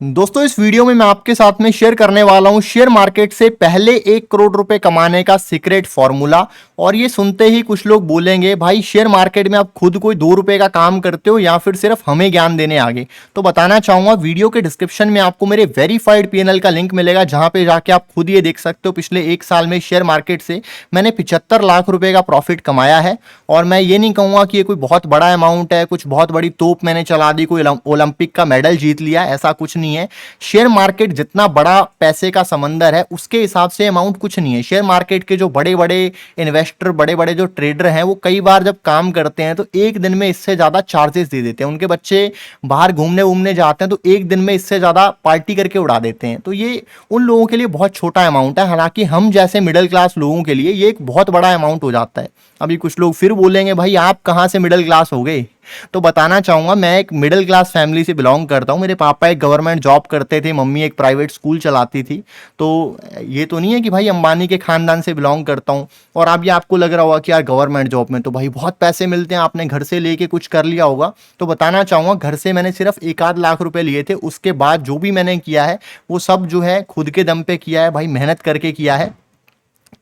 दोस्तों इस वीडियो में मैं आपके साथ में शेयर करने वाला हूं शेयर मार्केट से पहले 1 करोड़ रुपए कमाने का सीक्रेट फॉर्मूला। और ये सुनते ही कुछ लोग बोलेंगे भाई शेयर मार्केट में आप खुद कोई 2 रुपए का काम करते हो या फिर सिर्फ हमें ज्ञान देने आगे। तो बताना चाहूंगा वीडियो के डिस्क्रिप्शन में आपको मेरे वेरीफाइड पीएनएल का लिंक मिलेगा जहां पे जाके आप खुद ये देख सकते हो पिछले 1 साल में शेयर मार्केट से मैंने 75 लाख रुपए का प्रॉफिट कमाया है। और मैं ये नहीं कहूंगा कि ये कोई बहुत बड़ा अमाउंट है, कुछ बहुत बड़ी तोप मैंने चला दी, कोई ओलंपिक का मेडल जीत लिया, ऐसा कुछ नहीं है। शेयर मार्केट जितना बड़ा पैसे का समंदर है उसके हिसाब से अमाउंट कुछ नहीं है। शेयर मार्केट के जो बड़े बड़े इन्वेस्टर, बड़े बड़े जो ट्रेडर हैं, वो कई बार जब काम करते हैं तो एक दिन में इससे ज्यादा चार्जेस दे देते हैं। उनके बच्चे बाहर घूमने घूमने जाते हैं तो एक दिन में इससे ज्यादा पार्टी करके उड़ा देते हैं। तो ये उन लोगों के लिए बहुत छोटा अमाउंट है, हालांकि हम जैसे मिडिल क्लास लोगों के लिए ये एक बहुत बड़ा अमाउंट हो जाता है। अभी कुछ लोग फिर बोलेंगे भाई आप कहां से मिडिल क्लास हो गए। तो बताना चाहूंगा मैं एक मिडिल क्लास फैमिली से बिलोंग करता हूं। मेरे पापा एक गवर्नमेंट जॉब करते थे, मम्मी एक प्राइवेट स्कूल चलाती थी। तो ये तो नहीं है कि भाई अंबानी के खानदान से बिलोंग करता हूं। और अब ये आपको लग रहा होगा कि यार गवर्नमेंट जॉब में तो भाई बहुत पैसे मिलते हैं, आपने घर से लेके कुछ कर लिया होगा। तो बताना चाहूंगा घर से मैंने सिर्फ 1 आध लाख रुपए लिए थे, उसके बाद जो भी मैंने किया है वो सब जो है खुद के दम पे किया है भाई, मेहनत करके किया है।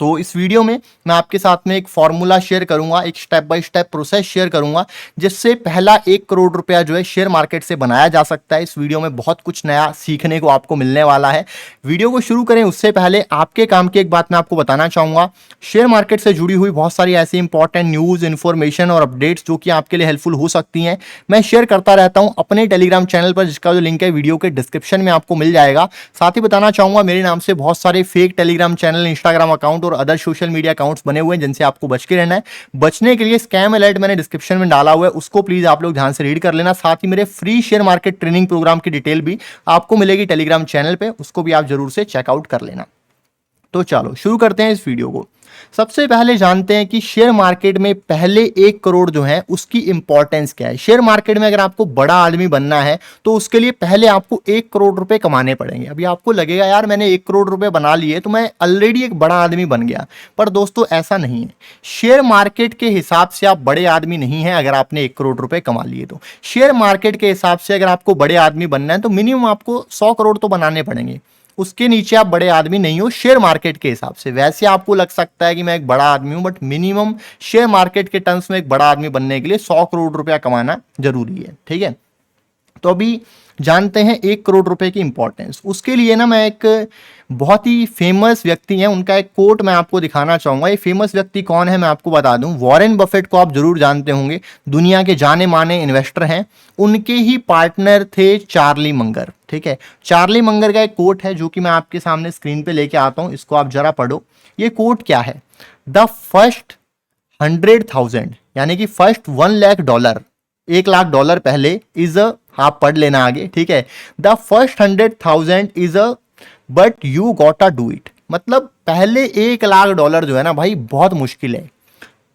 तो इस वीडियो में मैं आपके साथ में एक फॉर्मूला शेयर करूंगा, एक step by step process share करूंगा जिससे पहला 1 करोड़ रुपया जो है शेयर मार्केट से बनाया जा सकता है। इस वीडियो में बहुत कुछ नया सीखने को आपको मिलने वाला है। वीडियो को शुरू करें उससे पहले आपके काम की एक बात मैं आपको बताना चाहूंगा। शेयर मार्केट से जुड़ी हुई बहुत सारी ऐसी इंपॉर्टेंट न्यूज, इन्फॉर्मेशन और अपडेट्स जो कि आपके लिए हेल्पफुल हो सकती हैं, मैं शेयर करता रहता हूं अपने टेलीग्राम चैनल पर, जिसका जो लिंक है वीडियो के डिस्क्रिप्शन में आपको मिल जाएगा। साथ ही बताना चाहूंगा मेरे नाम से बहुत सारे fake Telegram channel, Instagram account और अदर सोशल मीडिया अकाउंट्स बने हुए हैं जिनसे आपको बच के रहना है। बचने के लिए स्कैम अलर्ट मैंने डिस्क्रिप्शन में डाला हुआ है, उसको प्लीज आप लोग ध्यान से रीड कर लेना। साथ ही मेरे free share market training programme की डिटेल भी आपको मिलेगी टेलीग्राम चैनल पे, उसको भी आप जरूर से चेकआउट कर लेना। तो चलो शुरू करते हैं इस वीडियो को। सबसे पहले जानते हैं कि शेयर मार्केट में पहले 1 करोड़ जो है उसकी इंपॉर्टेंस क्या है। शेयर मार्केट में अगर आपको बड़ा आदमी बनना है तो उसके लिए पहले आपको 1 करोड़ रुपए कमाने पड़ेंगे। अभी आपको लगेगा यार मैंने 1 करोड़ रुपए बना लिए तो मैं ऑलरेडी एक बड़ा आदमी बन गया, पर दोस्तों ऐसा नहीं है। शेयर मार्केट के हिसाब से आप बड़े आदमी नहीं है अगर आपने 1 करोड़ रुपए कमा लिए तो। शेयर मार्केट के हिसाब से अगर आपको बड़े आदमी बनना है तो मिनिमम आपको 100 करोड़ तो बनाने पड़ेंगे, उसके नीचे आप बड़े आदमी नहीं हो शेयर मार्केट के हिसाब से। वैसे आपको लग सकता है कि मैं एक बड़ा आदमी हूं, बट मिनिमम शेयर मार्केट के टर्म्स में एक बड़ा आदमी बनने के लिए 100 करोड़ रुपया कमाना जरूरी है। ठीक है, तो अभी जानते हैं 1 करोड़ रुपए की इंपॉर्टेंस। उसके लिए ना मैं एक बहुत ही फेमस व्यक्ति हैं, उनका एक कोट मैं आपको दिखाना चाहूंगा। ये फेमस व्यक्ति कौन है मैं आपको बता दूं। वॉरेन बफेट को आप जरूर जानते होंगे, दुनिया के जाने माने इन्वेस्टर हैं। उनके ही पार्टनर थे चार्ली मंगर। ठीक है, चार्ली मंगर का एक कोट है जो कि मैं आपके सामने स्क्रीन पे लेके आता हूं, इसको आप जरा पढ़ो। ये कोट क्या है? द फर्स्ट 100,000 यानी कि फर्स्ट $1 लाख, $1 लाख पहले इज अ, आप पढ़ लेना आगे। ठीक है, the first 100,000 is a but you gotta do it. मतलब पहले $1 लाख जो है ना भाई बहुत मुश्किल है।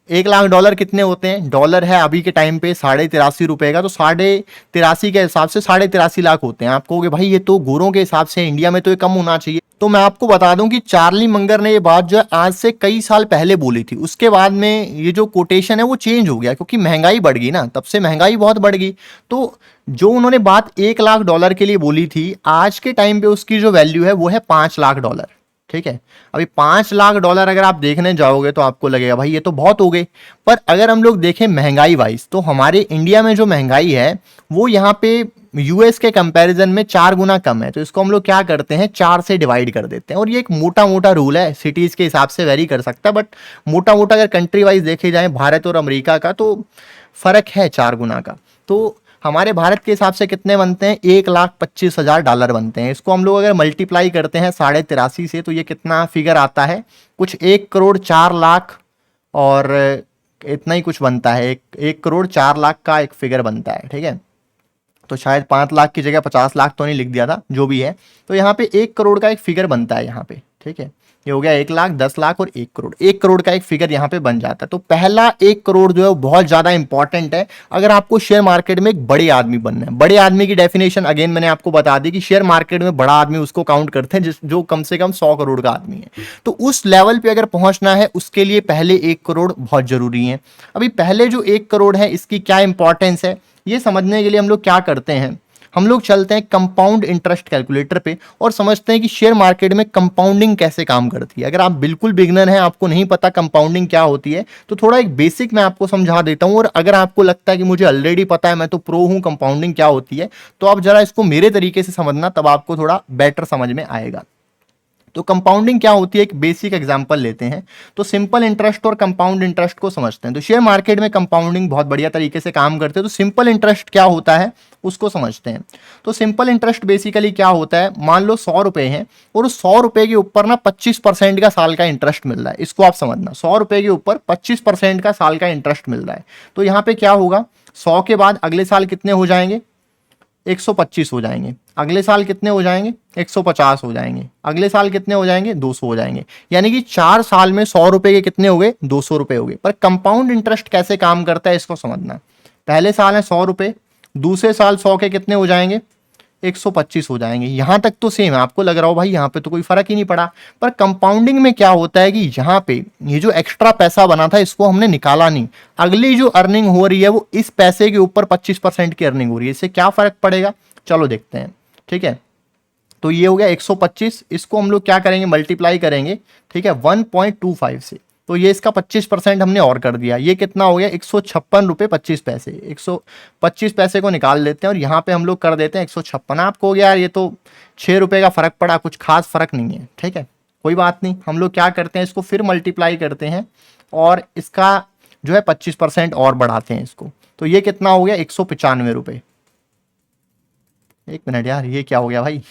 $1 लाख कितने होते हैं? डॉलर है अभी के टाइम पे 83.5 रुपए का, तो 83.5 के हिसाब से 83.5 लाख होते हैं। आप कहोगे भाई ये तो गोरों के हिसाब से इंडिया में तो ये कम होना चाहिए। तो मैं आपको बता दूं कि चार्ली मंगर ने ये बात जो है आज से कई साल पहले बोली थी। उसके बाद में ये जो कोटेशन है वो चेंज हो गया क्योंकि महंगाई बढ़ गई ना, तब से महंगाई बहुत बढ़ गई। तो जो उन्होंने बात $1 लाख के लिए बोली थी, आज के टाइम पे उसकी जो वैल्यू है वो है $5 लाख। ठीक है, अभी $5 लाख अगर आप देखने जाओगे तो आपको लगेगा भाई ये तो बहुत हो गए, पर अगर हम लोग देखें महंगाई वाइज तो हमारे इंडिया में जो महंगाई है वो यहाँ पे यूएस के कंपैरिजन में 4 गुना कम है। तो इसको हम लोग क्या करते हैं, 4 से डिवाइड कर देते हैं। और ये एक मोटा मोटा रूल है, सिटीज के हिसाब से वेरी कर सकता है, बट मोटा मोटा अगर कंट्री वाइज देखे जाए भारत और अमेरिका का तो फर्क है 4 गुना का। तो हमारे भारत के हिसाब से कितने बनते हैं? $1,25,000 बनते हैं। इसको हम लोग अगर मल्टीप्लाई करते हैं 83.5 से तो ये कितना फिगर आता है? कुछ 1,04,00,000 और इतना ही कुछ बनता है। 1,04,00,000 का एक फिगर बनता है। ठीक है, तो शायद 5 लाख की जगह 50 लाख तो नहीं लिख दिया था, जो भी है। तो यहाँ पे 1 करोड़ का एक फिगर बनता है यहाँ पे। ठीक है, ये हो गया 1 लाख, 10 लाख और 1 करोड़। 1 करोड़ का एक फिगर यहाँ पे बन जाता है। तो पहला 1 करोड़ जो है वो बहुत ज्यादा इंपॉर्टेंट है अगर आपको शेयर मार्केट में एक बड़े आदमी बनना है। बड़े आदमी की डेफिनेशन अगेन मैंने आपको बता दी कि शेयर मार्केट में बड़ा आदमी उसको काउंट करते हैं जो कम से कम 100 करोड़ का आदमी है। तो उस लेवल पे अगर पहुंचना है उसके लिए पहले 1 करोड़ बहुत जरूरी है। अभी पहले जो 1 करोड़ है इसकी क्या इंपॉर्टेंस है ये समझने के लिए हम लोग क्या करते हैं, हम लोग चलते हैं कंपाउंड इंटरेस्ट कैलकुलेटर पे और समझते हैं कि शेयर मार्केट में कंपाउंडिंग कैसे काम करती है। अगर आप बिल्कुल बिगनर हैं, आपको नहीं पता कंपाउंडिंग क्या होती है, तो थोड़ा एक बेसिक मैं आपको समझा देता हूं। और अगर आपको लगता है कि मुझे ऑलरेडी पता है, मैं तो प्रो हूं कंपाउंडिंग क्या होती है, तो आप जरा इसको मेरे तरीके से समझना, तब आपको थोड़ा बेटर समझ में आएगा। तो कंपाउंडिंग क्या होती है, एक बेसिक एग्जांपल लेते हैं। तो सिंपल इंटरेस्ट और कंपाउंड इंटरेस्ट को समझते हैं। तो शेयर मार्केट में कंपाउंडिंग बहुत बढ़िया तरीके से काम करते हैं। तो सिंपल इंटरेस्ट क्या होता है उसको समझते हैं। तो सिंपल इंटरेस्ट बेसिकली क्या होता है, मान लो 100 रुपए हैं और उस 100 रुपए के ऊपर ना 25% का साल का इंटरेस्ट मिल रहा है। इसको आप समझना, 100 रुपए के ऊपर 25% का साल का इंटरेस्ट मिल रहा है। तो यहाँ पे क्या होगा, 100 के बाद अगले साल कितने हो जाएंगे, 125 हो जाएंगे। अगले साल कितने हो जाएंगे, 150 हो जाएंगे। अगले साल कितने हो जाएंगे, 200 हो जाएंगे। यानी कि 4 साल में 100 रुपए के कितने हो गए, 200 रुपए हो गए। पर कंपाउंड इंटरेस्ट कैसे काम करता है इसको समझना। पहले साल है 100 रुपए, दूसरे साल 100 के कितने हो जाएंगे, 125 हो जाएंगे। यहां तक तो सेम है, आपको लग रहा हो भाई यहां पे तो कोई फर्क ही नहीं पड़ा। पर कंपाउंडिंग में क्या होता है कि यहां पे ये जो एक्स्ट्रा पैसा बना था इसको हमने निकाला नहीं, अगली जो अर्निंग हो रही है वो इस पैसे के ऊपर 25% की अर्निंग हो रही है। इससे क्या फर्क पड़ेगा, चलो देखते हैं। ठीक है, तो ये हो गया 125, इसको हम लोग क्या करेंगे, मल्टीप्लाई करेंगे। ठीक है, 1.25 से, तो ये इसका 25% हमने और कर दिया। ये कितना हो गया, 156 रुपये 25 पैसे। 125 पैसे को निकाल लेते हैं और यहाँ पे हम लोग कर देते हैं 156। आपको हो गया यार ये तो 6 रुपये का फर्क पड़ा, कुछ खास फर्क नहीं है। ठीक है, कोई बात नहीं, हम लोग क्या करते हैं, इसको फिर मल्टीप्लाई करते हैं और इसका जो है 25% और बढ़ाते हैं इसको। तो ये कितना हो गया, 195 रुपये। एक मिनट यार, ये क्या हो गया भाई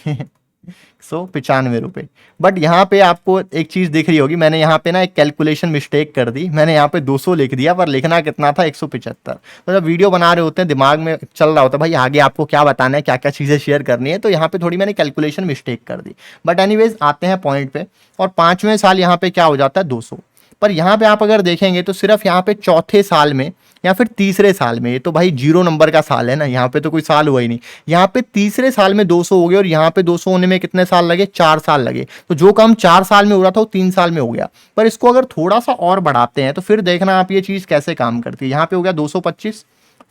195 रुपये। बट यहाँ पे आपको एक चीज दिख रही होगी, मैंने यहाँ पे ना एक कैलकुलेशन मिस्टेक कर दी। मैंने यहाँ पे 200 लिख दिया, पर लिखना कितना था, 175। तो जब वीडियो बना रहे होते हैं दिमाग में चल रहा होता है भाई आगे आपको क्या बताना है, क्या क्या चीजें शेयर करनी है, तो यहाँ पे थोड़ी मैंने कैलकुलेशन मिस्टेक कर दी। बट एनीवेज आते हैं पॉइंट पे, और 5वें साल यहाँ पे क्या हो जाता है, 200। पर यहाँ पे आप अगर देखेंगे तो सिर्फ यहाँ पे चौथे साल में या फिर तीसरे साल में, ये तो भाई 0 नंबर का साल है ना, यहाँ पे तो कोई साल हुआ ही नहीं। यहाँ पे तीसरे साल में 200 हो गए और यहाँ पे 200 होने में कितने साल लगे, 4 साल लगे। तो जो काम 4 साल में हो रहा था वो 3 साल में हो गया। पर इसको अगर थोड़ा सा और बढ़ाते हैं तो फिर देखना आप ये चीज कैसे काम करती है। यहाँ पे हो गया 225,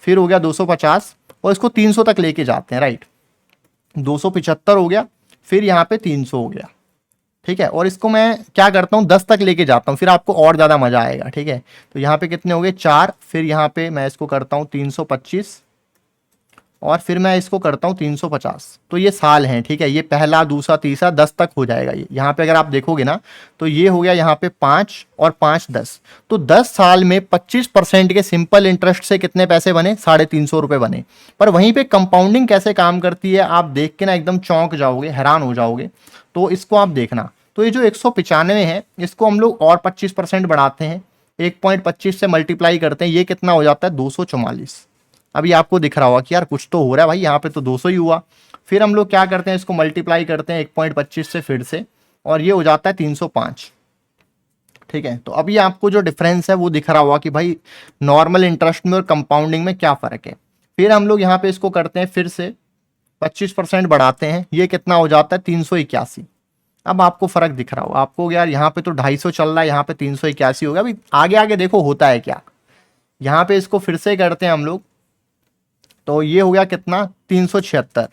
फिर हो गया 250 और इसको 300 तक लेके जाते हैं, राइट। 275 हो गया, फिर यहाँ पे 300 हो गया। ठीक है, और इसको मैं क्या करता हूँ, 10 तक लेके जाता हूँ, फिर आपको और ज्यादा मजा आएगा। ठीक है, तो यहाँ पे कितने हो गए, 4, फिर यहाँ पे मैं इसको करता हूँ 325 और फिर मैं इसको करता हूँ 350। तो ये साल हैं। ठीक है, ये पहला, दूसरा, तीसरा, 10 तक हो जाएगा ये। यहाँ पे अगर आप देखोगे ना तो ये हो गया यहाँ पे 5 और 5 10। तो 10 साल में 25% के सिंपल इंटरेस्ट से कितने पैसे बने, 350 रुपए बने। पर वहीं पे कंपाउंडिंग कैसे काम करती है आप देख के ना एकदम चौंक जाओगे, हैरान हो जाओगे। तो इसको आप देखना, तो ये जो 195 है इसको हम लोग और 25% बढ़ाते हैं, 1.25 से मल्टीप्लाई करते हैं, ये कितना हो जाता है, 244। अभी आपको दिख रहा होगा कि यार कुछ तो हो रहा है भाई, यहाँ पे तो 200 ही हुआ। फिर हम लोग क्या करते हैं, इसको मल्टीप्लाई करते हैं 1.25 से फिर से, और ये हो जाता है 305। ठीक है, तो अभी आपको जो डिफरेंस है वो दिख रहा होगा कि भाई नॉर्मल इंटरेस्ट में और कंपाउंडिंग में क्या फर्क है। फिर हम लोग यहाँ पे इसको करते हैं, फिर से 25% बढ़ाते हैं, ये कितना हो जाता है, 381। अब आपको फर्क दिख रहा होगा आपको, यार यहाँ पे तो 250 चल रहा है, यहाँ पे 381 हो गया। अभी आगे आगे देखो होता है क्या। यहाँ पे इसको फिर से करते हैं हम लोग, तो ये हो गया कितना, 376।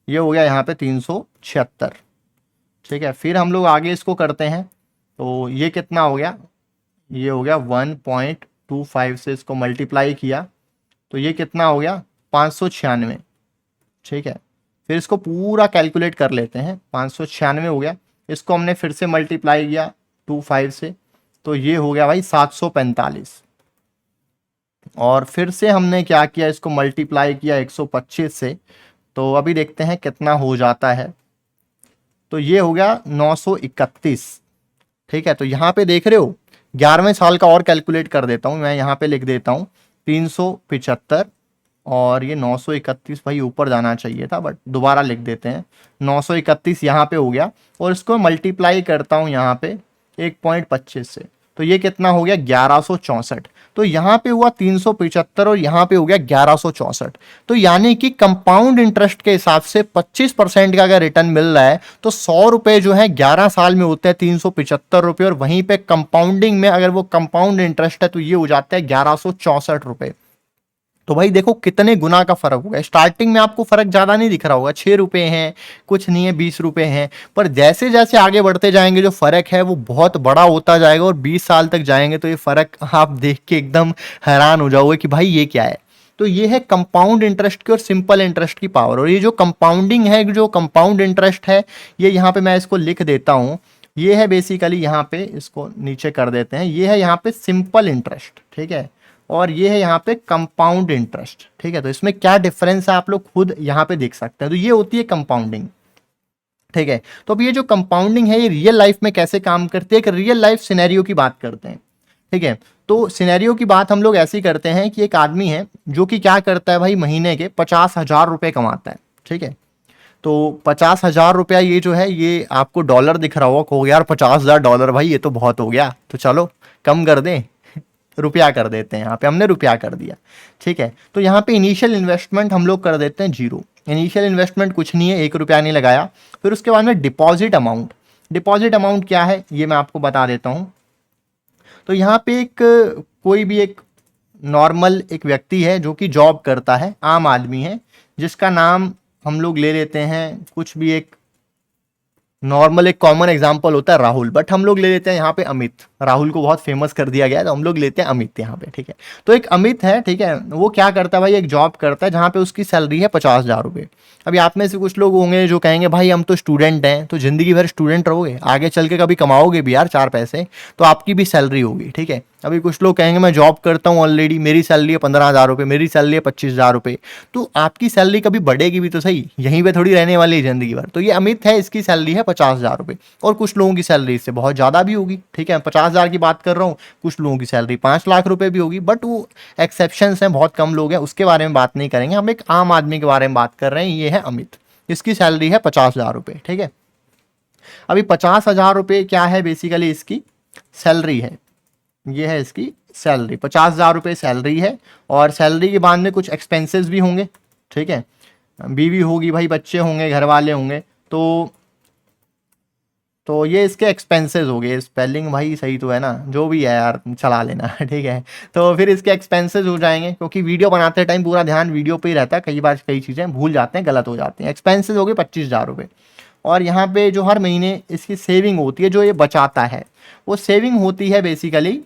ये हो गया यहाँ पे 376। ठीक है, फिर हम लोग आगे इसको करते हैं, तो ये कितना हो गया, ये हो गया 1.25 से इसको मल्टीप्लाई किया, तो ये कितना हो गया, 596। ठीक है, फिर इसको पूरा कैलकुलेट कर लेते हैं, 596 हो गया। इसको हमने फिर से मल्टीप्लाई किया 25 से, तो ये हो गया भाई 745। और फिर से हमने क्या किया, इसको मल्टीप्लाई किया 125 से, तो अभी देखते हैं कितना हो जाता है। तो ये हो गया 931। ठीक है, तो यहाँ पे देख रहे हो 11वें साल का और कैलकुलेट कर देता हूँ मैं, यहाँ पे लिख देता हूँ 375 और ये 931। भाई ऊपर जाना चाहिए था बट दोबारा लिख देते हैं, 931 यहाँ पे हो गया। और इसको मल्टीप्लाई करता हूँ यहाँ पे 1.25 से, तो ये कितना हो गया, 1164। तो यहाँ पे हुआ 375 और यहाँ पे हो गया 1164। तो यानी कि कंपाउंड इंटरेस्ट के हिसाब से 25% का अगर रिटर्न मिल रहा है तो 100 रुपए जो है 11 साल में होते हैं 375 रुपए, और वहीं पे कंपाउंडिंग में अगर वो कंपाउंड इंटरेस्ट है तो ये हो जाता है 1164 रुपए। तो भाई देखो कितने गुना का फर्क होगा। स्टार्टिंग में आपको फर्क ज्यादा नहीं दिख रहा होगा, 6 रुपए हैं, कुछ नहीं है, 20 रुपए हैं, पर जैसे जैसे आगे बढ़ते जाएंगे जो फर्क है वो बहुत बड़ा होता जाएगा, और 20 साल तक जाएंगे तो ये फर्क आप देख के एकदम हैरान हो जाओगे कि भाई ये क्या है। तो ये है कंपाउंड इंटरेस्ट की और सिंपल इंटरेस्ट की पावर। और ये जो कंपाउंडिंग है, जो कंपाउंड इंटरेस्ट है, ये यहाँ पे मैं इसको लिख देता हूँ। ये है बेसिकली, यहाँ पे इसको नीचे कर देते हैं, ये है यहाँ पे सिंपल इंटरेस्ट, ठीक है, और ये है यहाँ पे कंपाउंड इंटरेस्ट, ठीक है। तो इसमें क्या डिफरेंस है आप लोग खुद यहाँ पे देख सकते हैं। तो ये होती है कंपाउंडिंग, ठीक है। तो अब ये जो कंपाउंडिंग है ये रियल लाइफ में कैसे काम करती है, एक रियल लाइफ सिनेरियो की बात करते हैं, ठीक है। तो सिनेरियो की बात हम लोग ऐसी करते हैं कि एक आदमी है जो कि क्या करता है भाई, महीने के 50,000 रुपए कमाता है, ठीक है। तो 50,000 रुपया ये जो है, ये आपको डॉलर दिख रहा होगा, हो गया यार 50,000 डॉलर, भाई ये तो बहुत हो गया, तो चलो कम कर दें, रुपया कर देते हैं, यहाँ पे हमने रुपया कर दिया, ठीक है। तो यहाँ पे इनिशियल इन्वेस्टमेंट हम लोग कर देते हैं 0। इनिशियल इन्वेस्टमेंट कुछ नहीं है, 1 रुपया नहीं लगाया। फिर उसके बाद में डिपॉजिट अमाउंट, डिपॉजिट अमाउंट क्या है ये मैं आपको बता देता हूँ। तो यहाँ पे एक कोई भी एक नॉर्मल एक व्यक्ति है जो कि जॉब करता है, आम आदमी है, जिसका नाम हम लोग ले लेते हैं कुछ भी एक नॉर्मल, एक कॉमन एग्जांपल होता है राहुल, बट हम लोग ले लेते हैं यहाँ पे अमित। राहुल को बहुत फेमस कर दिया गया है तो हम लोग लेते हैं अमित यहाँ पे, ठीक है। तो एक अमित है, ठीक है, वो क्या करता है भाई, एक जॉब करता है जहाँ पे उसकी सैलरी है 50,000 रुपये। अभी आप में से कुछ लोग होंगे जो कहेंगे भाई हम तो स्टूडेंट हैं, तो जिंदगी भर स्टूडेंट रहोगे, आगे चल के कभी कमाओगे भी यार 4 पैसे, तो आपकी भी सैलरी होगी, ठीक है। अभी कुछ लोग कहेंगे मैं जॉब करता हूँ ऑलरेडी, मेरी सैलरी है 15,000 रुपये, मेरी सैलरी है 25,000 रुपये, तो आपकी सैलरी कभी बढ़ेगी भी तो सही, यहीं पे थोड़ी रहने वाली है जिंदगी भर। तो ये अमित है, इसकी सैलरी है 50,000 रुपये, और कुछ लोगों की सैलरी इससे बहुत ज़्यादा भी होगी, ठीक है, 50,000 की बात कर रहा हूँ, कुछ लोगों की सैलरी 5 लाख रुपये भी होगी, बट वो एक्सेप्शंस हैं, बहुत कम लोग हैं, उसके बारे में बात नहीं करेंगे, हम एक आम आदमी के बारे में बात कर रहे हैं। ये है अमित, इसकी सैलरी है 50,000 रुपये, ठीक है। अभी 50,000 रुपये क्या है, बेसिकली इसकी सैलरी है, ये है इसकी सैलरी, 50,000 रुपये सैलरी है, और सैलरी के बाद में कुछ एक्सपेंसेस भी होंगे, ठीक है, बीवी होगी भाई, बच्चे होंगे, घर वाले होंगे, तो ये इसके एक्सपेंसेस हो गए। स्पेलिंग भाई सही तो है ना, जो भी है यार चला लेना, ठीक है। तो फिर इसके एक्सपेंसेस हो जाएंगे, क्योंकि वीडियो बनाते टाइम पूरा ध्यान वीडियो पे ही रहता है, कई बार कई चीज़ें भूल जाते हैं, गलत हो जाती हैं। एक्सपेंसेस हो गए 25,000 रुपये, और यहाँ पे जो हर महीने इसकी सेविंग होती है, जो ये बचाता है, वो सेविंग होती है बेसिकली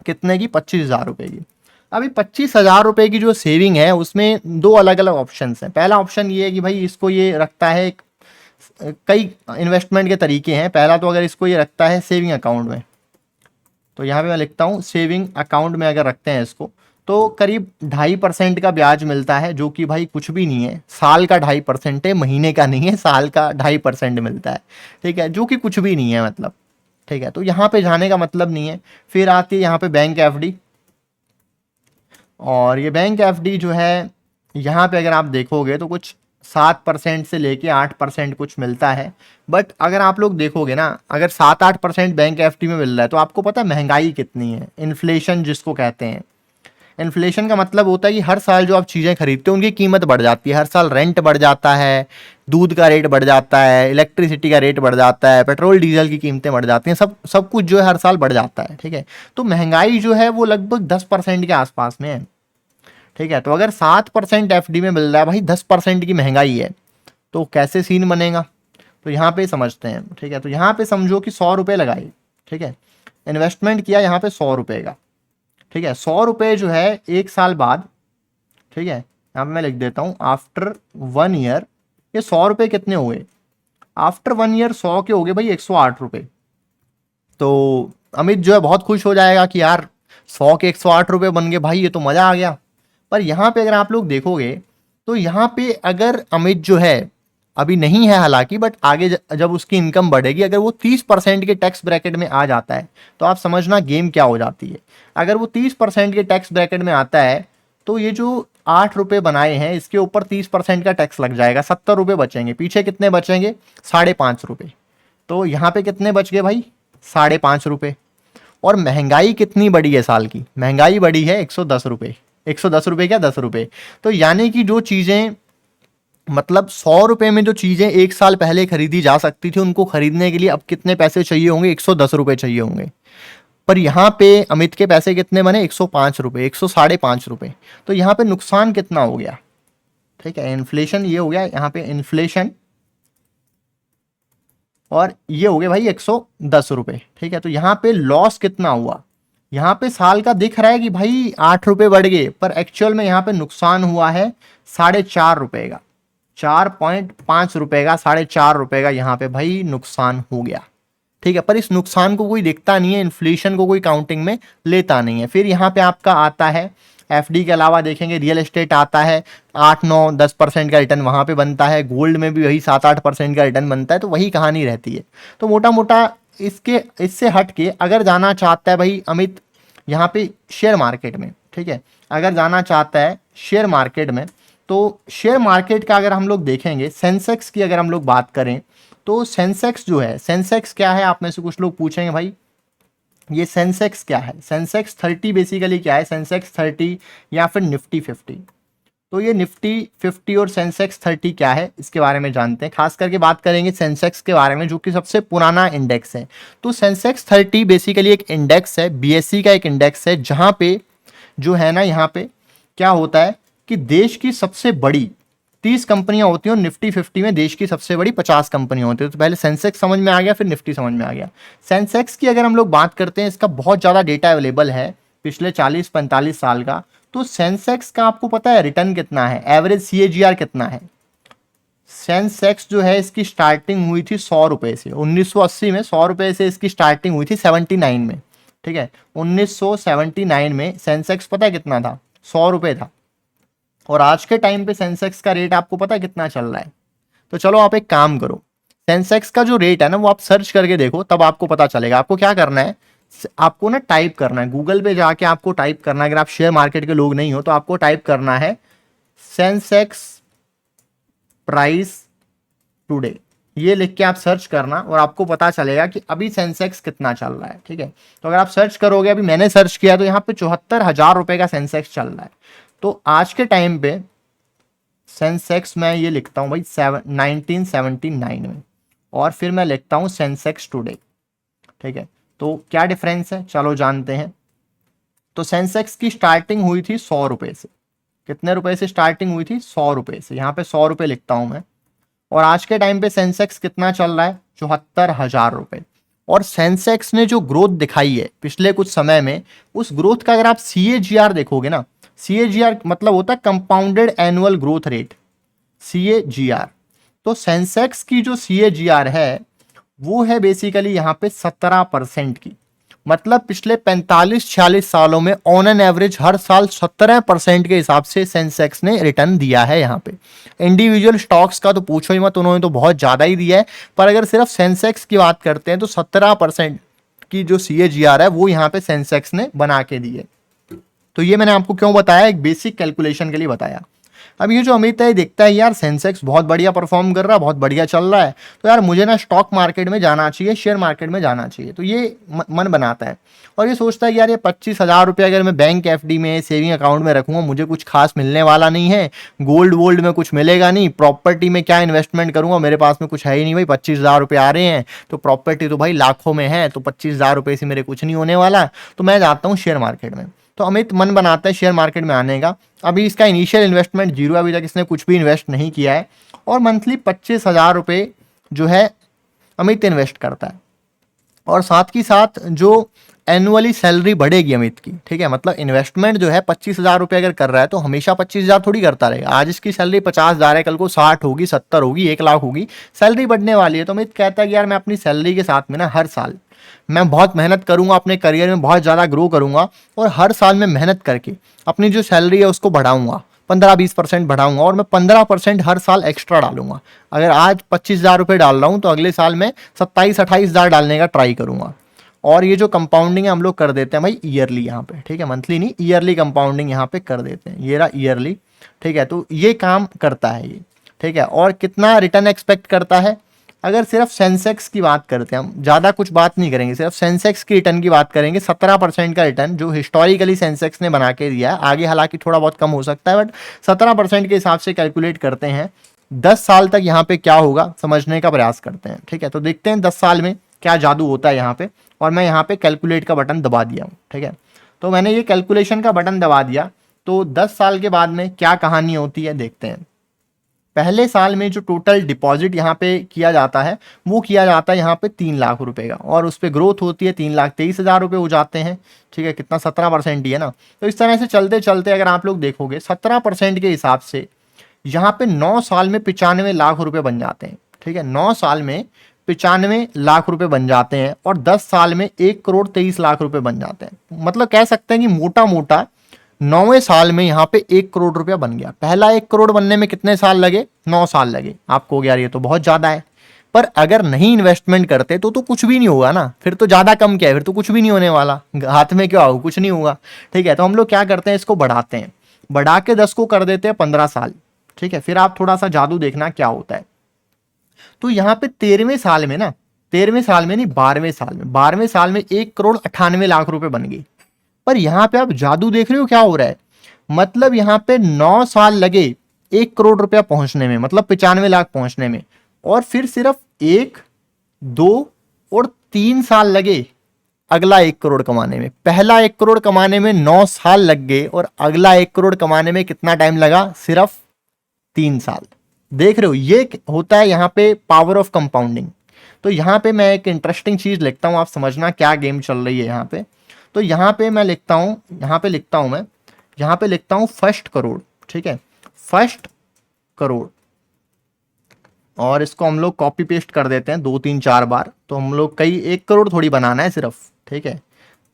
कितने की, 25,000 रुपये की। अभी 25,000 रुपये की जो सेविंग है उसमें दो अलग अलग ऑप्शन हैं। पहला ऑप्शन ये है कि भाई इसको ये रखता है, कई इन्वेस्टमेंट के तरीके हैं। पहला तो अगर इसको ये रखता है सेविंग अकाउंट में, तो यहाँ पे मैं लिखता हूँ सेविंग अकाउंट में अगर रखते हैं इसको, तो करीब 2.5% का ब्याज मिलता है, जो कि भाई कुछ भी नहीं है, साल का 2.5% है, महीने का नहीं है, साल का 2.5% मिलता है, ठीक है, जो कि कुछ भी नहीं है मतलब, ठीक है। तो यहाँ पे जाने का मतलब नहीं है। फिर आती है यहाँ पे बैंक एफडी, और ये बैंक एफडी जो है, यहाँ पे अगर आप देखोगे तो कुछ 7% से लेके 8% कुछ मिलता है। बट अगर आप लोग देखोगे ना, अगर 7-8% बैंक एफडी में मिल रहा है, तो आपको पता है महंगाई कितनी है, इन्फ्लेशन जिसको कहते हैं। इन्फ्लेशन का मतलब होता है कि हर साल जो आप चीज़ें खरीदते हो उनकी कीमत बढ़ जाती है, हर साल रेंट बढ़ जाता है, दूध का रेट बढ़ जाता है, इलेक्ट्रिसिटी का रेट बढ़ जाता है, पेट्रोल डीजल की कीमतें बढ़ जाती हैं, सब कुछ जो है हर साल बढ़ जाता है, ठीक है। तो महंगाई जो है वो लगभग 10% के आसपास में है, ठीक है। तो अगर 7% एफडी में मिल रहा है भाई, 10% की महंगाई है, तो कैसे सीन बनेगा, तो यहाँ पे समझते हैं, ठीक है। तो यहाँ पे समझो कि 100 रुपये लगाए, ठीक है, इन्वेस्टमेंट किया यहाँ पे 100 रुपये का, ठीक है। 100 रुपये जो है 1 साल बाद, ठीक है, यहाँ पे मैं लिख देता हूँ आफ्टर 1 ईयर, ये 100 रुपये कितने हुए, आफ्टर 1 ईयर 100 के हो गए भाई 108 रुपये। तो अमित जो है बहुत खुश हो जाएगा कि यार 100 के 108 रुपये बन गए, भाई ये तो मज़ा आ गया। पर यहाँ पे अगर आप लोग देखोगे तो यहाँ पे अगर अमित जो है, अभी नहीं है हालांकि, बट आगे जब उसकी इनकम बढ़ेगी, अगर वो 30% के टैक्स ब्रैकेट में आ जाता है, तो आप समझना गेम क्या हो जाती है। अगर वो 30% के टैक्स ब्रैकेट में आता है, तो ये जो 8 रुपये बनाए हैं इसके ऊपर 30% का टैक्स लग जाएगा, 70 रुपये बचेंगे, पीछे कितने बचेंगे, 5.5 रुपये। तो यहाँ पे कितने बच गए भाई, 5.5 रुपये। और महंगाई कितनी बढ़ी है साल की, महंगाई बढ़ी है 110 रुपये, 110 रुपये क्या 10 रुपये। तो यानी कि जो चीज़ें मतलब 100 रुपये में जो चीज़ें 1 साल पहले खरीदी जा सकती थी, उनको खरीदने के लिए अब कितने पैसे चाहिए होंगे, 110 रुपये चाहिए होंगे। पर यहाँ पे अमित के पैसे कितने बने, 105 रुपए, 105.5 रुपए। तो यहाँ पे नुकसान कितना हो गया, ठीक है, इन्फ्लेशन ये हो गया यहाँ पे इन्फ्लेशन, और ये हो गया भाई 110 रुपए, ठीक है। तो यहाँ पे लॉस कितना हुआ, यहाँ पे साल का दिख रहा है कि भाई 8 रुपए बढ़ गए, पर एक्चुअल में यहाँ पे नुकसान हुआ है 4.5 रुपए का, 4.5 रुपए का, 4.5 रुपए का यहाँ पे भाई नुकसान हो गया, ठीक है। पर इस नुकसान को कोई देखता नहीं है, इन्फ्लेशन को कोई काउंटिंग में लेता नहीं है। फिर यहाँ पे आपका आता है एफडी के अलावा देखेंगे रियल एस्टेट आता है, 8-9-10% का रिटर्न वहाँ पे बनता है, गोल्ड में भी वही 7-8% का रिटर्न बनता है। तो वही कहानी रहती है। तो मोटा मोटा इससे हट के अगर जाना चाहता है भाई अमित यहाँ पे शेयर मार्केट में, ठीक है, अगर जाना चाहता है शेयर मार्केट में, तो शेयर मार्केट का अगर हम लोग देखेंगे, सेंसेक्स की अगर हम लोग बात करें, तो सेंसेक्स जो है, सेंसेक्स क्या है, आप में से कुछ लोग पूछेंगे भाई ये सेंसेक्स क्या है। सेंसेक्स 30 बेसिकली क्या है, सेंसेक्स 30 या फिर निफ्टी 50। तो ये निफ्टी 50 और सेंसेक्स 30 क्या है, इसके बारे में जानते हैं। खास करके बात करेंगे सेंसेक्स के बारे में, जो कि सबसे पुराना इंडेक्स है। तो सेंसेक्स 30 बेसिकली एक इंडेक्स है, बीएसई का एक इंडेक्स है, जहां पे जो है ना, यहाँ पे क्या होता है कि देश की सबसे बड़ी 30 कंपनियां होती हैं और निफ्टी 50 में देश की सबसे बड़ी 50 कंपनियां होती हैं। तो पहले सेंसेक्स समझ में आ गया, फिर निफ्टी समझ में आ गया। सेंसेक्स की अगर हम लोग बात करते हैं, इसका बहुत ज़्यादा डेटा अवेलेबल है पिछले 40-45 साल का। तो सेंसेक्स का आपको पता है रिटर्न कितना है, एवरेज सीएजीआर कितना है। सेंसेक्स जो है इसकी स्टार्टिंग हुई थी 100 रुपये से, 1980 में 100 रुपये से इसकी स्टार्टिंग हुई थी 79 में, ठीक है। 1979 में सेंसेक्स पता है कितना था, 100 रुपये था। और आज के टाइम पे सेंसेक्स का रेट आपको पता है कितना चल रहा है। तो चलो आप एक काम करो, सेंसेक्स का जो रेट है ना वो आप सर्च करके देखो, तब आपको पता चलेगा। आपको क्या करना है, आपको ना टाइप करना है गूगल पे जाके, आपको टाइप करना है, अगर आप शेयर मार्केट के लोग नहीं हो तो आपको टाइप करना है सेंसेक्स प्राइस टुडे, ये लिख के आप सर्च करना और आपको पता चलेगा कि अभी सेंसेक्स कितना चल रहा है, ठीक है। तो अगर आप सर्च करोगे, अभी मैंने सर्च किया तो यहाँ पे 74,000 रुपए का सेंसेक्स चल रहा है। तो आज के टाइम पे सेंसेक्स मैं ये लिखता हूँ भाई 1979 में, और फिर मैं लिखता हूँ सेंसेक्स टुडे, ठीक है। तो क्या डिफरेंस है, चलो जानते हैं। तो सेंसेक्स की स्टार्टिंग हुई थी 100 रुपये से, कितने रुपए से स्टार्टिंग हुई थी, 100 रुपये से, यहाँ पे 100 रुपये लिखता हूँ मैं। और आज के टाइम पे सेंसेक्स कितना चल रहा है, 74,000 रुपये। और सेंसेक्स ने जो ग्रोथ दिखाई है पिछले कुछ समय में, उस ग्रोथ का अगर आप सीएजीआर देखोगे ना, सीएजीआर मतलब होता है compounded annual growth rate, CAGR. तो सेंसेक्स की जो सीएजीआर है वो है बेसिकली यहाँ पे 17% की। मतलब पिछले 45-46 सालों में ऑन एन एवरेज हर साल 17% के हिसाब से सेंसेक्स ने रिटर्न दिया है। यहाँ पे इंडिविजुअल स्टॉक्स का तो पूछो ही मत, उन्होंने तो बहुत ज़्यादा ही दिया है। पर अगर सिर्फ सेंसेक्स की बात करते हैं तो 17% की जो सीएजीआर है वो यहाँ पे सेंसेक्स ने बना के दी है। तो ये मैंने आपको क्यों बताया, एक बेसिक कैलकुलेशन के लिए बताया। अब ये जो अमित है देखता है यार सेंसेक्स बहुत बढ़िया परफॉर्म कर रहा है, बहुत बढ़िया चल रहा है, तो यार मुझे ना स्टॉक मार्केट में जाना चाहिए, शेयर मार्केट में जाना चाहिए। तो ये मन बनाता है और ये सोचता है कि यार ये 25,000 रुपये अगर मैं बैंक एफडी में, सेविंग अकाउंट में रखूँगा, मुझे कुछ खास मिलने वाला नहीं है, गोल्ड वोल्ड में कुछ मिलेगा नहीं, प्रॉपर्टी में क्या इन्वेस्टमेंट करूँगा, मेरे पास में कुछ है ही नहीं भाई, 25,000 रुपये आ रहे हैं तो प्रॉपर्टी तो भाई लाखों में है, तो 25,000 रुपये से मेरे कुछ नहीं होने वाला, तो मैं जाता हूँ शेयर मार्केट में। तो अमित मन बनाता है शेयर मार्केट में आने का। अभी इसका इनिशियल इन्वेस्टमेंट जीरो, अभी तक इसने कुछ भी इन्वेस्ट नहीं किया है, और मंथली 25,000 रुपये जो है अमित इन्वेस्ट करता है। और साथ ही साथ जो एनुअली सैलरी बढ़ेगी अमित की, ठीक है, मतलब इन्वेस्टमेंट जो है 25,000 रुपये अगर कर रहा है तो हमेशा 25,000 थोड़ी करता रहेगा। आज इसकी सैलरी 50,000 है, कल को 60 होगी, 70 होगी, 1 लाख होगी, सैलरी बढ़ने वाली है। तो अमित कहता है कि यार मैं अपनी सैलरी के साथ में ना हर साल मैं बहुत मेहनत करूंगा, अपने करियर में बहुत ज़्यादा ग्रो करूंगा, और हर साल मैं मेहनत करके अपनी जो सैलरी है उसको बढ़ाऊंगा, 15-20% बढ़ाऊंगा, और मैं 15% हर साल एक्स्ट्रा डालूंगा। अगर आज 25,000 रुपये डाल रहा हूँ तो अगले साल मैं 27-28,000 डालने का ट्राई करूंगा। और ये जो कंपाउंडिंग है हम लोग कर देते हैं भाई ईयरली यहाँ पे, ठीक है, मंथली नहीं, ईयरली कंपाउंडिंग यहाँ पे कर देते हैं, ये रहा ईयरली, ठीक है। तो ये काम करता है ये, ठीक है। और कितना रिटर्न एक्सपेक्ट करता है, अगर सिर्फ सेंसेक्स की बात करते हैं, हम ज़्यादा कुछ बात नहीं करेंगे, सिर्फ सेंसेक्स की रिटर्न की बात करेंगे, 17% का रिटर्न जो हिस्टोरिकली सेंसेक्स ने बना के दिया है। आगे हालांकि थोड़ा बहुत कम हो सकता है, बट 17% के हिसाब से कैलकुलेट करते हैं। 10 साल तक यहाँ पे क्या होगा समझने का प्रयास करते हैं, ठीक है। तो देखते हैं 10 साल में क्या जादू होता है यहाँ पे, और मैं यहाँ पे कैलकुलेट का बटन दबा दिया हूँ, ठीक है। तो मैंने ये कैलकुलेशन का बटन दबा दिया, तो 10 साल के बाद में क्या कहानी होती है देखते हैं। पहले साल में जो टोटल डिपॉजिट यहाँ पे किया जाता है वो किया जाता है यहाँ पे 3 लाख रुपए का, और उस पर ग्रोथ होती है 3,23,000 रुपये हो जाते हैं, ठीक है। कितना, 17% ही है ना। तो इस तरह से चलते चलते अगर आप लोग देखोगे 17% के हिसाब से यहाँ पे 9 साल में 95 लाख रुपए बन जाते हैं, ठीक है। 9 साल में 95 लाख रुपए बन जाते हैं, और 10 साल में 1,23,00,000 रुपए बन जाते हैं। मतलब कह सकते हैं कि मोटा मोटा 9वें साल में यहाँ पे 1 करोड़ रुपया बन गया। पहला 1 करोड़ बनने में कितने साल लगे, 9 साल लगे। आपको यार ये तो बहुत ज्यादा है, पर अगर नहीं इन्वेस्टमेंट करते तो कुछ भी नहीं होगा ना, फिर तो ज्यादा कम क्या है, फिर तो कुछ भी नहीं होने वाला, हाथ में क्या होगा, कुछ नहीं होगा, ठीक है। तो हम लोग क्या करते हैं, इसको बढ़ाते हैं, बढ़ा के 10 को कर देते हैं 15 साल, ठीक है। फिर आप थोड़ा सा जादू देखना क्या होता है। तो यहाँ पे 13वें साल में ना, 13वें साल में नहीं, 12वें साल में, 12वें साल में 1,98,00,000 रुपए बन गई। पर यहां पे आप जादू देख रहे हो क्या हो रहा है, मतलब यहां पे 9 साल लगे 1 करोड़ रुपया पहुंचने में, मतलब 95 लाख पहुंचने में, और फिर सिर्फ 1, 2 और 3 साल लगे अगला 1 करोड़ कमाने में। पहला 1 करोड़ कमाने में 9 साल लग गए, और अगला 1 करोड़ कमाने में कितना टाइम लगा, सिर्फ 3 साल। देख रहे हो, ये होता है यहाँ पे पावर ऑफ कंपाउंडिंग। तो यहाँ पे मैं एक इंटरेस्टिंग चीज लिखता हूं, आप समझना क्या गेम चल रही है यहाँ पे। तो यहाँ पे मैं लिखता हूँ, यहाँ पे लिखता हूँ मैं, यहाँ पे लिखता हूँ फर्स्ट करोड़, ठीक है, फर्स्ट करोड़। और इसको हम लोग कॉपी पेस्ट कर देते हैं 2 3 4 बार, तो हम लोग कई 1 करोड़ थोड़ी बनाना है सिर्फ, ठीक है।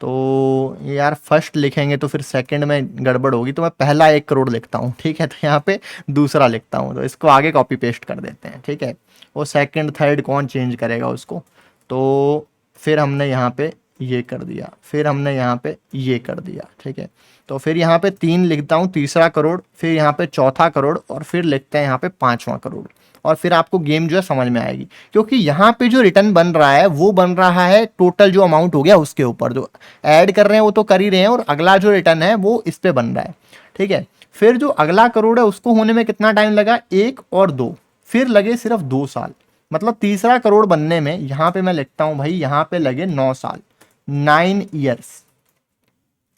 तो यार फर्स्ट लिखेंगे तो फिर सेकंड में गड़बड़ होगी, तो मैं पहला 1 करोड़ लिखता हूँ, ठीक है। तो यहाँ पे दूसरा लिखता हूँ, तो इसको आगे कॉपी पेस्ट कर देते हैं, ठीक है। वो सेकंड थर्ड कौन चेंज करेगा उसको। तो फिर हमने यहाँ पे ये कर दिया, फिर हमने यहाँ पे ये कर दिया, ठीक है। तो फिर यहाँ पे 3 लिखता हूँ, तीसरा करोड़, फिर यहाँ पे चौथा करोड़, और फिर लिखते हैं यहाँ पे 5वां करोड़। और फिर आपको गेम जो है समझ में आएगी, क्योंकि यहाँ पे जो रिटर्न बन रहा है वो बन रहा है टोटल जो अमाउंट हो गया उसके ऊपर, जो ऐड कर रहे हैं वो तो कर ही रहे हैं, और अगला जो रिटर्न है वो इस पे बन रहा है, ठीक है। फिर जो अगला करोड़ है उसको होने में कितना टाइम लगा, 1 और 2, फिर लगे सिर्फ 2 साल। मतलब तीसरा करोड़ बनने में यहाँ पे मैं लिखता हूँ भाई, यहाँ पे लगे 9 साल, 9 ईयर्स।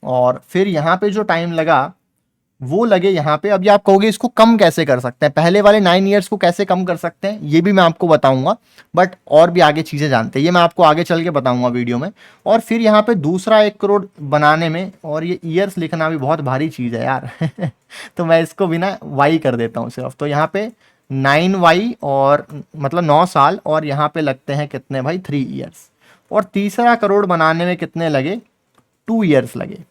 और फिर यहाँ पे जो टाइम लगा वो लगे यहाँ पे। अभी आप कहोगे इसको कम कैसे कर सकते हैं, पहले वाले 9 ईयर्स को कैसे कम कर सकते हैं, ये भी मैं आपको बताऊंगा, बट और भी आगे चीजें जानते हैं, ये मैं आपको आगे चल के बताऊंगा वीडियो में। और फिर यहाँ पे दूसरा 1 करोड़ बनाने में, और ये ईयर्स लिखना भी बहुत भारी चीज है यार तो मैं इसको भी ना वाई कर देता हूँ सिर्फ। तो यहाँ पे 9y, और मतलब 9 साल, और यहाँ पे लगते हैं कितने भाई, 3 ईयर्स। और तीसरा करोड़ बनाने में कितने लगे, 2 ईयर्स लगे,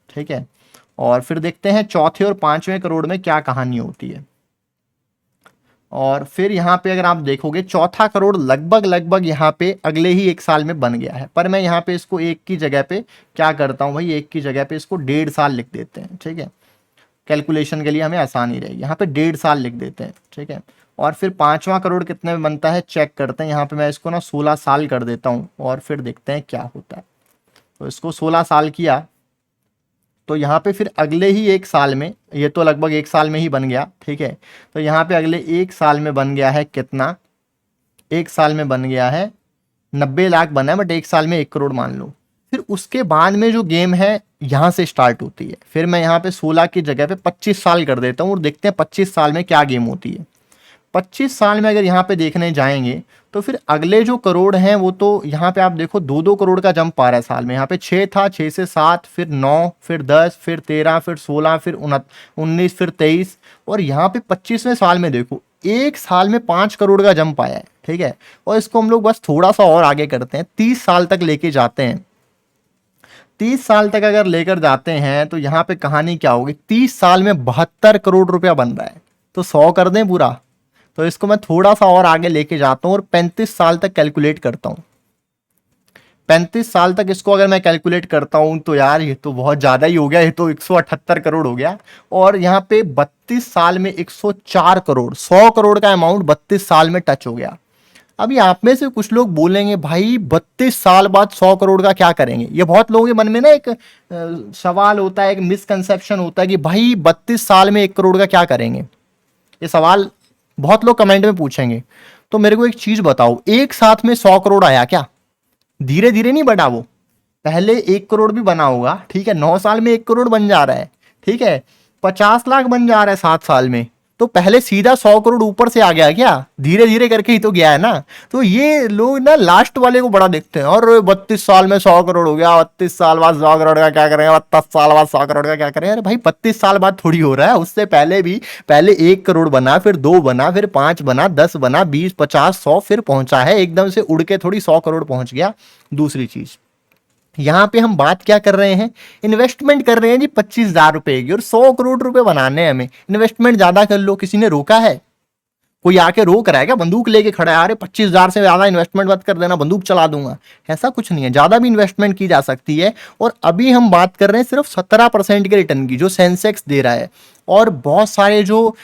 ठीक है। और फिर देखते हैं चौथे और 5वें करोड़ में क्या कहानी होती है। और फिर यहाँ पे अगर आप देखोगे चौथा करोड़ लगभग लगभग यहाँ पे अगले ही 1 साल में बन गया है, पर मैं यहाँ पे इसको 1 की जगह पे क्या करता हूँ भाई, 1 की जगह पे इसको 1.5 साल लिख देते हैं, ठीक है। कैलकुलेशन के लिए हमें आसानी रहेगी, यहाँ पे 1.5 साल लिख देते हैं, ठीक है। और फिर 5वां करोड़ कितने में बनता है चेक करते हैं, यहाँ पे मैं इसको ना 16 साल कर देता हूँ, और फिर देखते हैं क्या होता है। तो इसको 16 साल किया, तो यहाँ पे फिर अगले ही 1 साल में, ये तो लगभग 1 साल में ही बन गया, ठीक है। तो यहाँ पे अगले 1 साल में बन गया है कितना, 1 साल में बन गया है 90 लाख बना है, बट 1 साल में 1 करोड़ मान लो। फिर उसके बाद में जो गेम है यहाँ से स्टार्ट होती है। फिर मैं यहाँ पे 16 की जगह पे 25 साल कर देता हूँ, और देखते हैं 25 साल में क्या गेम होती है। 25 साल में अगर यहाँ पे देखने जाएंगे तो फिर अगले जो करोड़ हैं वो तो यहाँ पे आप देखो 2-2 करोड़ का जंप आ रहा है साल में। यहाँ पे 6 था, 6 से 7, फिर 9, फिर 10, फिर 13, फिर 16, फिर 19, फिर 23, और यहाँ पे 25वें साल में देखो 1 साल में 5 करोड़ का जंप आया है, ठीक है। और इसको हम लोग बस थोड़ा सा और आगे करते हैं, 30 साल तक लेके जाते हैं। 30 साल तक अगर लेकर जाते हैं तो यहाँ पे कहानी क्या होगी, 30 साल में 72 करोड़ रुपया बन रहा है, तो 100 कर दें पूरा। तो इसको मैं थोड़ा सा और आगे लेके जाता हूँ और 35 साल तक कैलकुलेट करता हूँ। 35 साल तक इसको अगर मैं कैलकुलेट करता हूँ तो यार ये तो बहुत ज़्यादा ही हो गया, ये तो 178 करोड़ हो गया। और यहाँ पे 32 साल में 104 करोड़, 100 करोड़ का अमाउंट 32 साल में टच हो गया। अभी आप में से कुछ लोग बोलेंगे भाई 32 साल बाद 100 करोड़ का क्या करेंगे। ये बहुत लोगों के मन में ना एक सवाल होता है, एक मिसकंसेप्शन होता है कि भाई 32 साल में 1 करोड़ का क्या करेंगे। ये सवाल बहुत लोग कमेंट में पूछेंगे। तो मेरे को एक चीज बताओ, एक साथ में 100 करोड़ आया क्या? धीरे धीरे नहीं बढ़ा वो, पहले 1 करोड़ भी बना होगा, ठीक है, 9 साल में 1 करोड़ बन जा रहा है, ठीक है, 50 लाख बन जा रहा है 7 साल में, तो पहले सीधा 100 करोड़ ऊपर से आ गया क्या? धीरे धीरे करके ही तो गया है ना। तो ये लोग ना लास्ट वाले को बड़ा देखते हैं, और 32 साल में 100 करोड़ हो गया, 32 साल बाद 100 करोड़ का क्या करेंगे, 32 साल बाद 100 करोड़ का क्या करेंगे? अरे भाई 32 साल बाद थोड़ी हो रहा है, उससे पहले भी, पहले 1 करोड़ बना, फिर 2 बना, फिर 5 बना, 10 बना, 20, 50, 100, फिर पहुंचा है, एकदम से उड़ के थोड़ी 100 करोड़ पहुंच गया। दूसरी चीज, यहां पे हम बात क्या कर रहे हैं, इन्वेस्टमेंट कर रहे हैं जी 25,000 रुपए की, और 100 करोड़ रुपए बनाने हैं हमें। इन्वेस्टमेंट ज्यादा कर लो, किसी ने रोका है? कोई आके रोक रहा है क्या? बंदूक लेके खड़ा है, अरे 25,000 से ज्यादा इन्वेस्टमेंट मत कर देना, बंदूक चला दूंगा। ऐसा कुछ नहीं है, ज्यादा भी इन्वेस्टमेंट की जा सकती है। और अभी हम बात कर रहे हैं सिर्फ 17% के रिटर्न की, जो सेंसेक्स दे रहा है। और बहुत सारे जो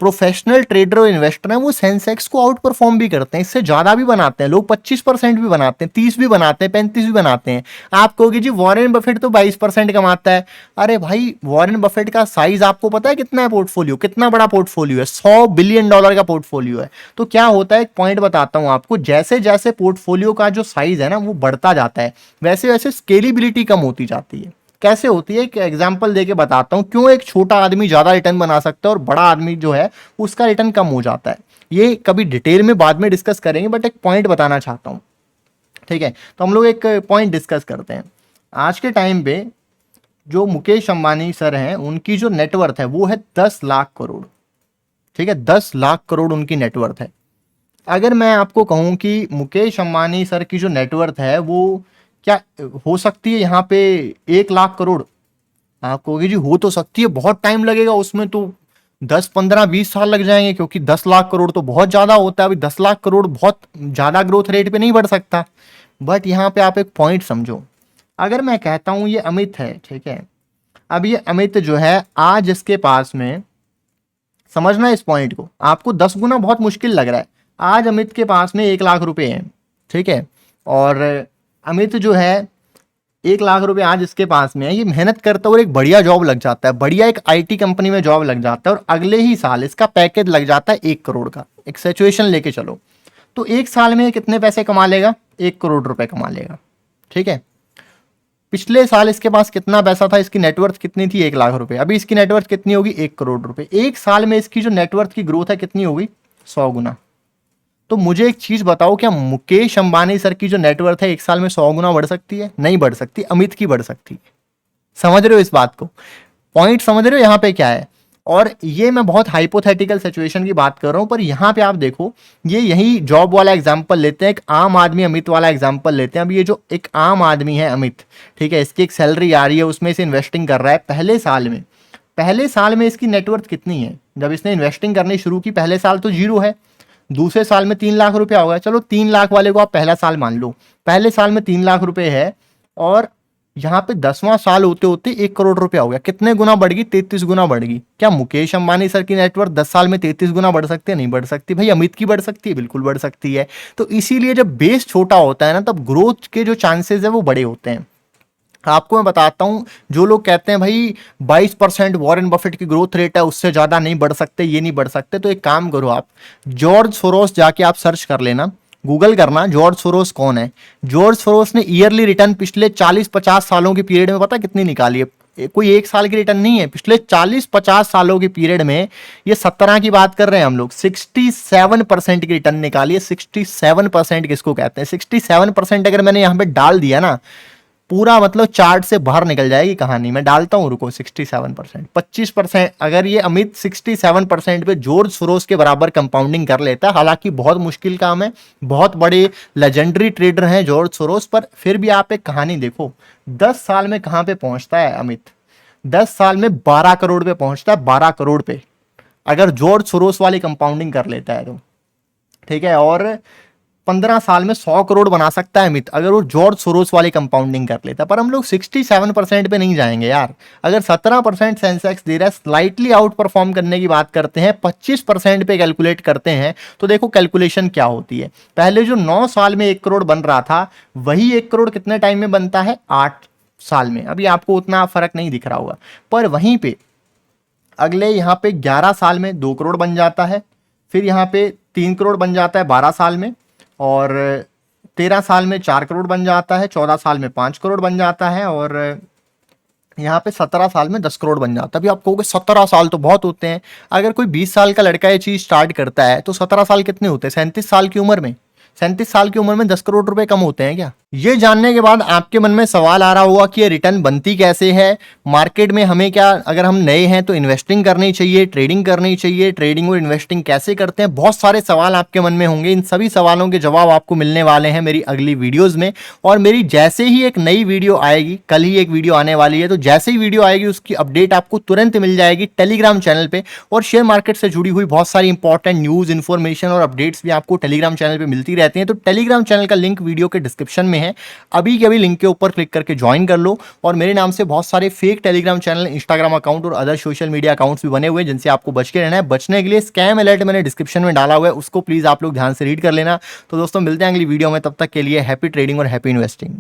प्रोफेशनल ट्रेडर और इन्वेस्टर हैं वो सेंसेक्स को आउट परफॉर्म भी करते हैं, इससे ज्यादा भी बनाते हैं लोग, 25% भी बनाते हैं, 30 भी बनाते हैं, 35 भी बनाते हैं। आप कहोगे जी वॉरेन बफेट तो 22% कमाता है। अरे भाई वॉरेन बफेट का साइज आपको पता है कितना है? पोर्टफोलियो कितना बड़ा पोर्टफोलियो है, $100 बिलियन का पोर्टफोलियो है। तो क्या होता है, एक पॉइंट बताता हूं आपको, जैसे जैसे पोर्टफोलियो का जो साइज है ना वो बढ़ता जाता है, वैसे वैसे स्केलेबिलिटी कम होती जाती है। कैसे होती है, एक एग्जांपल देके बताता हूं क्यों एक छोटा आदमी ज्यादा रिटर्न बना सकता है और बड़ा आदमी जो है उसका रिटर्न कम हो जाता है। ये कभी डिटेल में बाद में डिस्कस करेंगे, बट एक पॉइंट बताना चाहता हूं, ठीक है। तो हम लोग एक पॉइंट डिस्कस करते हैं। आज के टाइम पे जो मुकेश अंबानी सर हैं उनकी जो नेटवर्थ है वो है 10 लाख करोड़, ठीक है, 10 लाख करोड़ उनकी नेटवर्थ है। अगर मैं आपको कहूं कि मुकेश अंबानी सर की जो नेटवर्थ है वो क्या हो सकती है यहाँ पे 1 लाख करोड़, आप कहोगे जी हो तो सकती है, बहुत टाइम लगेगा उसमें तो 10, 15, 20 साल लग जाएंगे, क्योंकि 10 लाख करोड़ तो बहुत ज्यादा होता है। अभी 10 लाख करोड़ बहुत ज्यादा ग्रोथ रेट पे नहीं बढ़ सकता। बट यहाँ पे आप एक पॉइंट समझो, अगर मैं कहता हूं ये अमित है, ठीक है, अब ये अमित जो है आज इसके पास में, समझना इस पॉइंट को, आपको 10 गुना बहुत मुश्किल लग रहा है। आज अमित के पास में 1 लाख रुपए हैं, ठीक है, और अमित जो है 1 लाख रुपए आज इसके पास में है, ये मेहनत करता है और एक बढ़िया जॉब लग जाता है, बढ़िया एक आईटी कंपनी में जॉब लग जाता है, और अगले ही साल इसका पैकेज लग जाता है 1 करोड़ का। एक सिचुएशन लेके चलो, तो 1 साल में कितने पैसे कमा लेगा? 1 करोड़ रुपए कमा लेगा, ठीक है। पिछले साल इसके पास कितना पैसा था? इसकी नेटवर्थ कितनी थी? 1 लाख रुपए। अभी इसकी नेटवर्थ कितनी होगी? 1 करोड़ रुपए। 1 साल में इसकी जो नेटवर्थ की ग्रोथ है कितनी होगी? 100 गुना। तो मुझे एक चीज बताओ, क्या मुकेश अंबानी सर की जो नेटवर्थ है 1 साल में 100 गुना बढ़ सकती है? नहीं बढ़ सकती, अमित की बढ़ सकती है। समझ रहे हो इस बात को? पॉइंट समझ रहे हो यहाँ पे क्या है? और ये मैं बहुत हाइपोथेटिकल सिचुएशन की बात कर रहा हूं, पर यहाँ पे आप देखो, ये यही जॉब वाला एग्जांपल लेते हैं, एक आम आदमी अमित वाला एग्जांपल लेते हैं। अब ये जो एक आम आदमी है अमित, ठीक है, इसकी एक सैलरी आ रही है, उसमें से इन्वेस्टिंग कर रहा है। पहले साल में इसकी नेटवर्थ कितनी है? जब इसने इन्वेस्टिंग करनी शुरू की, पहले साल तो जीरो है, दूसरे साल में 3 लाख रुपया होगा, चलो 3 लाख वाले को आप पहला साल मान लो, पहले साल में 3 लाख रुपए है, और यहाँ पे 10वां साल होते होते 1 करोड़ रुपया हो गया। कितने गुना बढ़ गई? 33 गुना बढ़ गई। क्या मुकेश अंबानी सर की नेटवर्थ 10 साल में 33 गुना बढ़ सकती है? नहीं बढ़ सकती भाई। अमित की बढ़ सकती है, बिल्कुल बढ़ सकती है। तो इसीलिए जब बेस छोटा होता है ना, तब ग्रोथ के जो चांसेस है वो बड़े होते हैं। आपको मैं बताता हूं, जो लोग कहते हैं भाई 22% वॉरेन बफेट की ग्रोथ रेट है, उससे ज्यादा नहीं बढ़ सकते, ये नहीं बढ़ सकते, तो एक काम करो, आप जॉर्ज सोरोस जाके आप सर्च कर लेना, गूगल करना जॉर्ज सोरोस कौन है। जॉर्ज सोरोस ने ईयरली रिटर्न पिछले 40-50 सालों के पीरियड में पता कितनी निकाली है? कोई एक साल की रिटर्न नहीं है, पिछले 40-50 सालों के पीरियड में, ये 17 की बात कर रहे हैं हम लोग, 67% की रिटर्न निकाली है। 67% किसको कहते हैं? 67% अगर मैंने यहां पे डाल दिया ना, पूरा मतलब चार्ट से बाहर निकल जाएगी कहानी। मैं डालता हूं, रुको, 67%, 25%। अगर ये अमित 67% पे जॉर्ज सोरोस के बराबर कंपाउंडिंग कर लेता है, हालांकि बहुत मुश्किल काम है, बहुत बड़े लेजेंडरी ट्रेडर हैं जॉर्ज सोरोस, पर फिर भी आप एक कहानी देखो, 10 साल में कहां पे पहुंचता है अमित? 10 साल में 12 करोड़ पे पहुंचता है, 12 करोड़ पे, अगर जॉर्ज सोरोस वाली कंपाउंडिंग कर लेता है तो, ठीक है। और 15 साल में 100 करोड़ बना सकता है अमित, अगर वो जॉर्ज सोरोस वाली कंपाउंडिंग कर लेता। पर हम लोग 67% पे नहीं जाएंगे यार। अगर 17% सेंसेक्स दे रहा है, स्लाइटली आउट परफॉर्म करने की बात करते हैं, 25% पे कैलकुलेट करते हैं, तो देखो कैलकुलेशन क्या होती है। पहले जो 9 साल में 1 करोड़ बन रहा था, वही 1 करोड़ कितने टाइम में बनता है? 8 साल में। अभी आपको उतना फर्क नहीं दिख रहा होगा, पर वहीं पे अगले यहाँ पे 11 साल में 2 करोड़ बन जाता है, फिर यहाँ पे 3 करोड़ बन जाता है 12 साल में, और 13 साल में 4 करोड़ बन जाता है, 14 साल में 5 करोड़ बन जाता है और यहाँ पे 17 साल में 10 करोड़ बन जाता है। अभी आप कहोगे 17 साल तो बहुत होते हैं। अगर कोई 20 साल का लड़का ये चीज स्टार्ट करता है तो 17 साल कितने होते हैं? 37 साल की उम्र में, 37 साल की उम्र में 10 करोड़ रुपए कम होते हैं क्या? ये जानने के बाद आपके मन में सवाल आ रहा होगा कि ये रिटर्न बनती कैसे है, मार्केट में हमें क्या, अगर हम नए हैं तो इन्वेस्टिंग करनी चाहिए, ट्रेडिंग करनी चाहिए, ट्रेडिंग और इन्वेस्टिंग कैसे करते हैं, बहुत सारे सवाल आपके मन में होंगे। इन सभी सवालों के जवाब आपको मिलने वाले हैं मेरी अगली वीडियोज में। और मेरी जैसे ही एक नई वीडियो आएगी, कल ही एक वीडियो आने वाली है, तो जैसे ही वीडियो आएगी उसकी अपडेट आपको तुरंत मिल जाएगी टेलीग्राम चैनल पे। और शेयर मार्केट से जुड़ी हुई बहुत सारी इंपॉर्टेंट न्यूज, इन्फॉर्मेशन और अपडेट्स भी आपको टेलीग्राम चैनल पे मिलती रहती हैं। तो टेलीग्राम चैनल का लिंक वीडियो के डिस्क्रिप्शन में है, अभी के अभी लिंक के ऊपर क्लिक करके ज्वाइन कर लो। और मेरे नाम से बहुत सारे fake Telegram channel, Instagram account और अदर सोशल मीडिया अकाउंट्स भी बने हुए हैं जिनसे आपको बच के रहना है। बचने के लिए स्कैम अलर्ट मैंने डिस्क्रिप्शन में डाला हुआ है, उसको प्लीज आप लोग ध्यान से रीड कर लेना। तो दोस्तों मिलते हैं अगली वीडियो में, तब तक के लिए हैप्पी ट्रेडिंग और हैप्पी इन्वेस्टिंग।